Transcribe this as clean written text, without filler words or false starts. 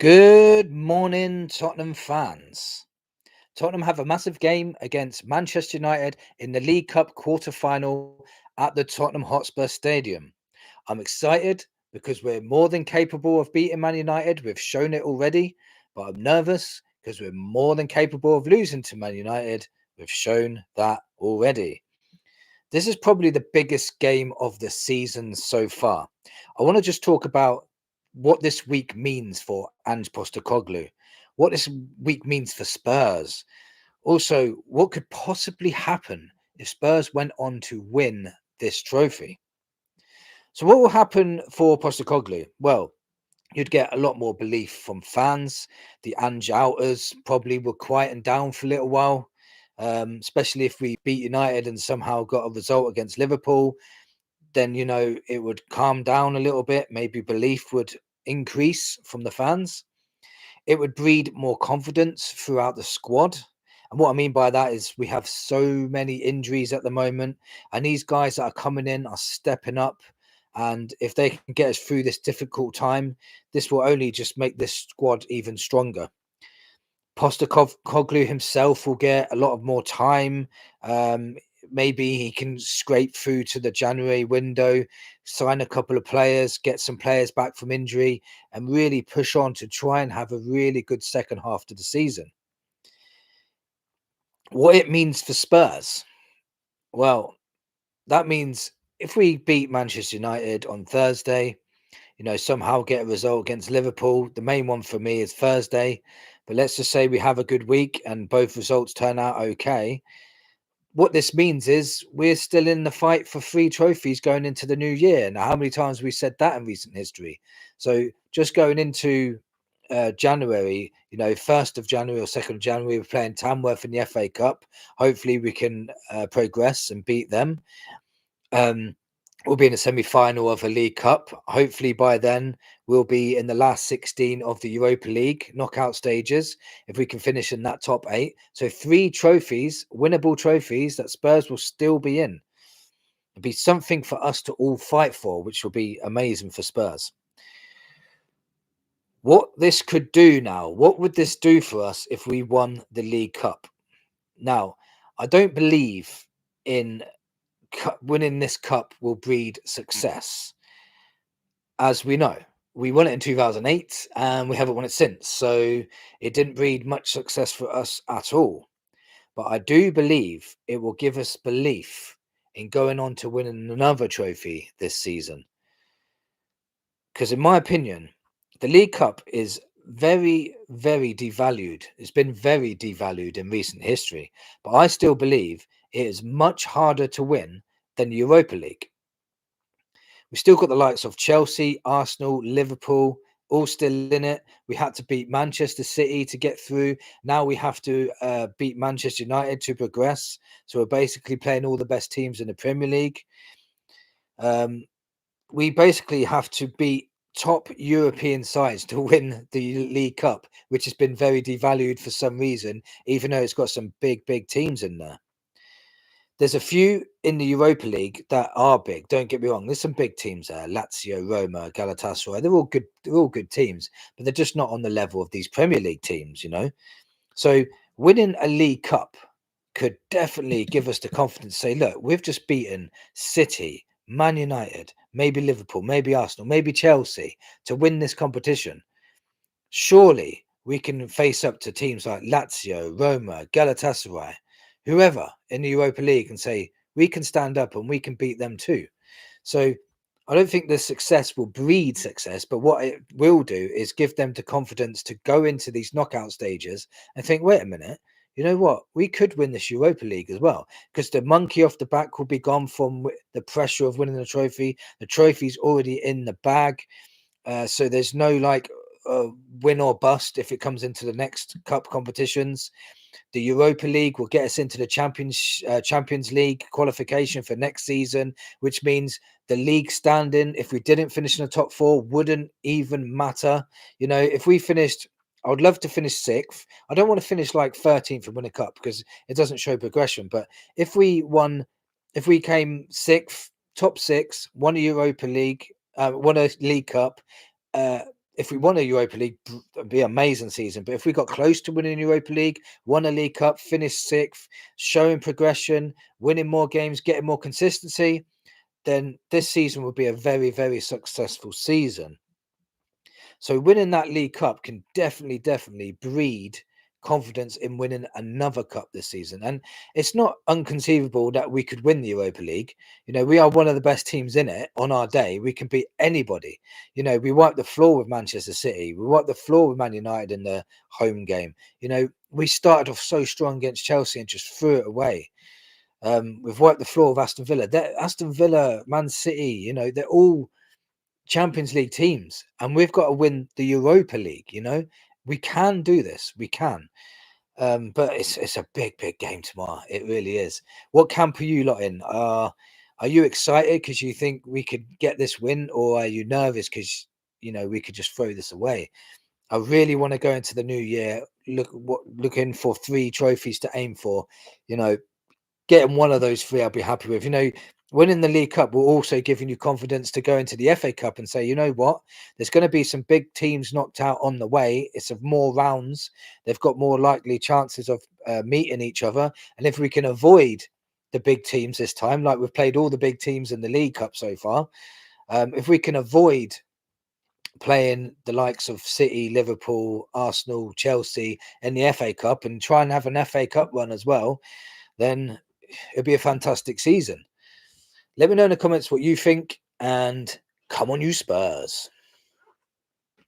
Good morning, Tottenham fans. Tottenham have a massive game against Manchester United in the League Cup quarter-final at the Tottenham Hotspur Stadium. I'm excited because we're more than capable of beating Man United. We've shown it already, but I'm nervous because we're more than capable of losing to Man United. We've shown that already. This is probably the biggest game of the season so far. I want to just talk about what this week means for Ange Postecoglou, what this week means for Spurs. Also, what could possibly happen if Spurs went on to win this trophy? So, what will happen for Postecoglou? Well, you'd get a lot more belief from fans. The Ange outers probably will quieten down for a little while, especially if we beat United and somehow got a result against Liverpool. Then, it would calm down a little bit. Maybe belief would increase from the fans. It would breed more confidence throughout the squad. And what I mean by that is we have so many injuries at the moment, and these guys that are coming in are stepping up. And if they can get us through this difficult time, this will only just make this squad even stronger. Postecoglou himself will get a lot of more time. Maybe he can scrape through to the January window, sign a couple of players, get some players back from injury, and really push on to try and have a really good second half to the season. What it means for Spurs? Well, that means if we beat Manchester United on Thursday, somehow get a result against Liverpool. The main one for me is Thursday, but let's just say we have a good week and both results turn out okay. What this means is we're still in the fight for 3 trophies going into the new year. Now, how many times have we said that in recent history? So just going into January, 1st of January or 2nd of January, we're playing Tamworth in the FA Cup. Hopefully we can progress and beat them. We'll be in a semi-final of a League Cup. Hopefully by then we'll be in the last 16 of the Europa League knockout stages if we can finish in that top 8. So 3 trophies, winnable trophies that Spurs will still be in. It'll be something for us to all fight for, which will be amazing for Spurs. What this could do now, what would this do for us if we won the League Cup? Now, I don't believe in winning this cup will breed success. As we know, we won it in 2008 and we haven't won it since. So it didn't breed much success for us at all. But I do believe it will give us belief in going on to winning another trophy this season. Because in my opinion, the League Cup is very, very devalued. It's been very devalued in recent history. But I still believe it is much harder to win than the Europa League. We've still got the likes of Chelsea, Arsenal, Liverpool, all still in it. We had to beat Manchester City to get through. Now we have to beat Manchester United to progress. So we're basically playing all the best teams in the Premier League. We basically have to beat top European sides to win the League Cup, which has been very devalued for some reason, even though it's got some big, big teams in there. There's a few in the Europa League that are big. Don't get me wrong. There's some big teams there: Lazio, Roma, Galatasaray. They're all good. They're all good teams, but they're just not on the level of these Premier League teams. So winning a League Cup could definitely give us the confidence to say, look, we've just beaten City, Man United, maybe Liverpool, maybe Arsenal, maybe Chelsea to win this competition. Surely we can face up to teams like Lazio, Roma, Galatasaray, whoever in the Europa League, and say we can stand up and we can beat them too. So I don't think the success will breed success, but what it will do is give them the confidence to go into these knockout stages and think, wait a minute, you know what? We could win this Europa League as well, because the monkey off the back will be gone from the pressure of winning the trophy. The trophy's already in the bag. So there's no win or bust if it comes into the next cup competitions. The Europa League will get us into the Champions League qualification for next season, which means the league standing, if we didn't finish in the top 4, wouldn't even matter. If we finished, I would love to finish 6th. I don't want to finish like 13th and win a cup because it doesn't show progression. But if we came 6th, top 6, won a Europa League, won a League Cup, if we won a Europa League, it'd be an amazing season. But if we got close to winning Europa League, won a League Cup, finished sixth, showing progression, winning more games, getting more consistency, then this season will be a very, very successful season. So winning that League Cup can definitely breed confidence in winning another cup this season. And it's not unconceivable that we could win the Europa League. You know, we are one of the best teams in it on our day. We can beat anybody. You know, we wiped the floor with Manchester City. We wiped the floor with Man United in the home game. You know, we started off so strong against Chelsea and just threw it away. We've wiped the floor with Aston Villa. Aston Villa, Man City, you know, they're all Champions League teams, and we've got to win the Europa League. You know, we can do this. We can. But it's a big game tomorrow. It really is. What camp are you lot in? Are you excited because you think we could get this win, or are you nervous because you know we could just throw this away? I really want to go into the new year looking for 3 trophies to aim for. You know, getting one of those 3, I'll be happy with. You know, winning the League Cup will also giving you confidence to go into the FA Cup and say, you know what, there's going to be some big teams knocked out on the way. It's of more rounds. They've got more likely chances of meeting each other. And if we can avoid the big teams this time, like we've played all the big teams in the League Cup so far, if we can avoid playing the likes of City, Liverpool, Arsenal, Chelsea in the FA Cup and try and have an FA Cup run as well, then it'll be a fantastic season. Let me know in the comments what you think, and come on, you Spurs.